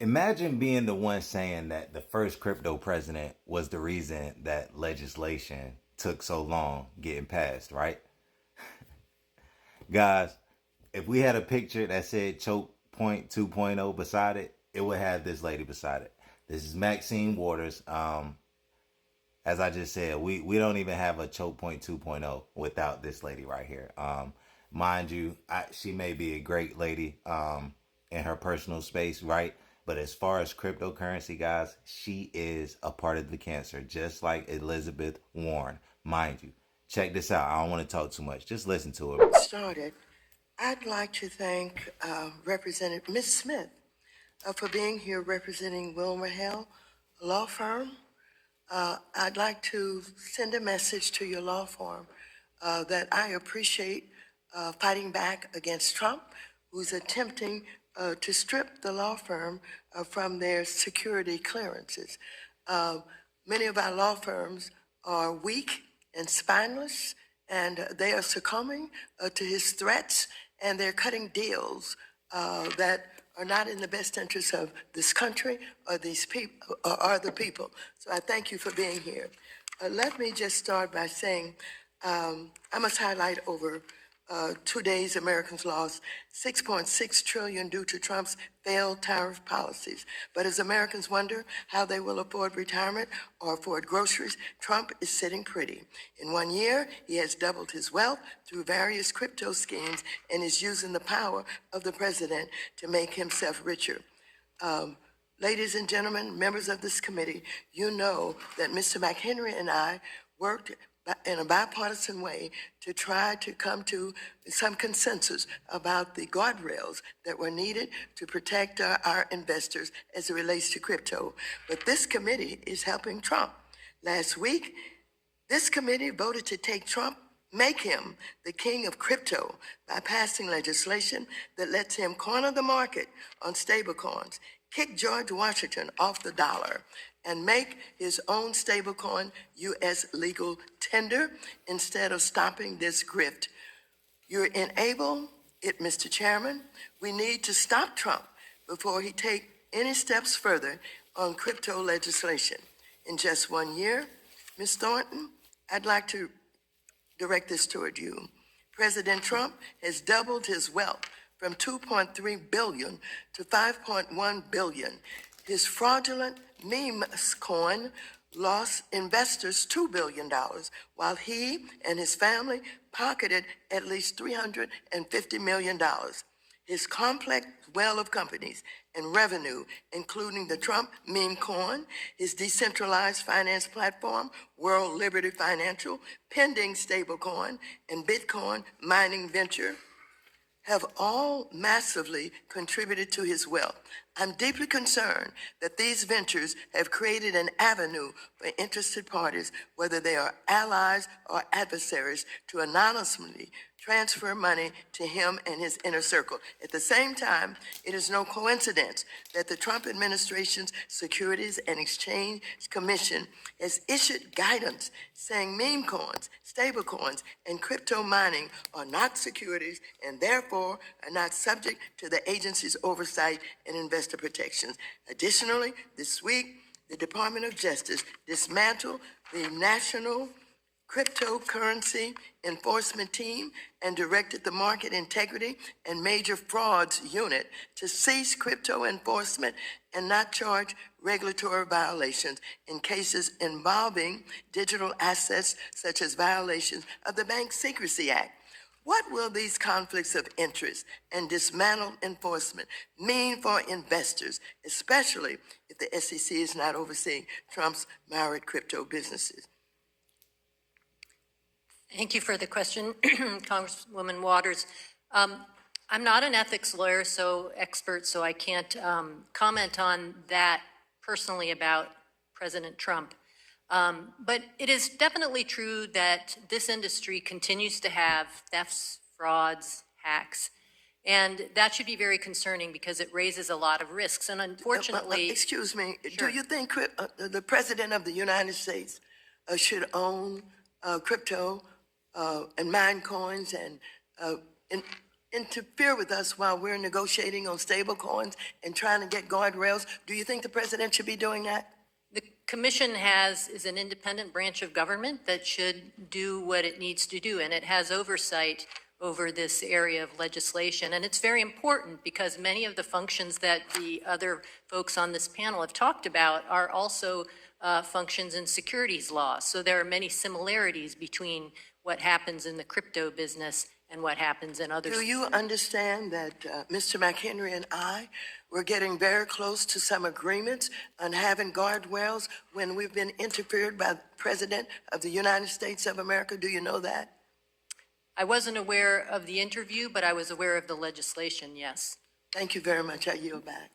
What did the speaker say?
Imagine being the one saying that the first crypto president was the reason that legislation took so long getting passed, right? Guys, if we had a picture that said Choke Point 2.0 beside it, it would have this lady beside it. This is Maxine Waters. As I just said, we don't even have a Choke Point 2.0 without this lady right here. Mind you, she may be a great lady in her personal space, right? But as far as cryptocurrency, guys, she is a part of the cancer, just like Elizabeth Warren. Mind you, check this out. I don't want to talk too much. Just listen to it. Started, I'd like to thank Representative Ms. Smith for being here representing WilmerHale Law Firm. I'd like to send a message to your law firm that I appreciate fighting back against Trump, who's attempting to strip the law firm from their security clearances. Many of our law firms are weak and spineless, and they are succumbing to his threats, and they're cutting deals that are not in the best interest of this country or these people or the people. So I thank you for being here. Let me just start by saying I must highlight over 2 days, Americans lost 6.6 trillion due to Trump's failed tariff policies. But as Americans wonder how they will afford retirement or afford groceries, Trump is sitting pretty. In 1 year, he has doubled his wealth through various crypto schemes and is using the power of the president to make himself richer. Ladies and gentlemen, members of this committee, you know that Mr. McHenry and I worked in a bipartisan way to try to come to some consensus about the guardrails that were needed to protect our investors as it relates to crypto. But this committee is helping Trump. Last week, this committee voted to make him the king of crypto by passing legislation that lets him corner the market on stablecoins, kick George Washington off the dollar, and make his own stablecoin U.S. legal tender instead of stopping this grift. You enable it, Mr. Chairman. We need to stop Trump before he takes any steps further on crypto legislation. In just 1 year, Ms. Thornton, I'd like to direct this toward you. President Trump has doubled his wealth from 2.3 billion to 5.1 billion. His fraudulent meme coin lost investors $2 billion, while he and his family pocketed at least $350 million. His complex well of companies and revenue, including the Trump meme coin, his decentralized finance platform, World Liberty Financial, pending stablecoin, and Bitcoin mining venture, have all massively contributed to his wealth. I'm deeply concerned that these ventures have created an avenue for interested parties, whether they are allies or adversaries, to anonymously transfer money to him and his inner circle. At the same time, it is no coincidence that the Trump administration's Securities and Exchange Commission has issued guidance saying meme coins, stable coins, and crypto mining are not securities and therefore are not subject to the agency's oversight and investor protections. Additionally, this week, the Department of Justice dismantled the National Cryptocurrency Enforcement Team and directed the Market Integrity and Major Frauds Unit to cease crypto enforcement and not charge regulatory violations in cases involving digital assets such as violations of the Bank Secrecy Act. What will these conflicts of interest and dismantled enforcement mean for investors, especially if the SEC is not overseeing Trump's myriad crypto businesses? Thank you for the question, Congresswoman Waters. I'm not an ethics lawyer, so I can't comment on that personally about President Trump. But it is definitely true that this industry continues to have thefts, frauds, hacks, and that should be very concerning because it raises a lot of risks. And unfortunately, excuse me, sure. Do you think the President of the United States should own crypto and mine coins and interfere with us while we're negotiating on stable coins and trying to get guardrails? Do you think the president should be doing that? The commission is an independent branch of government that should do what it needs to do, and it has oversight over this area of legislation. And it's very important because many of the functions that the other folks on this panel have talked about are also functions in securities law. So there are many similarities between what happens in the crypto business and what happens in other. Do you understand that Mr. McHenry and I were getting very close to some agreements on having guardrails when we've been interfered by the President of the United States of America? Do you know that? I wasn't aware of the interview, but I was aware of the legislation, yes. Thank you very much. I yield back.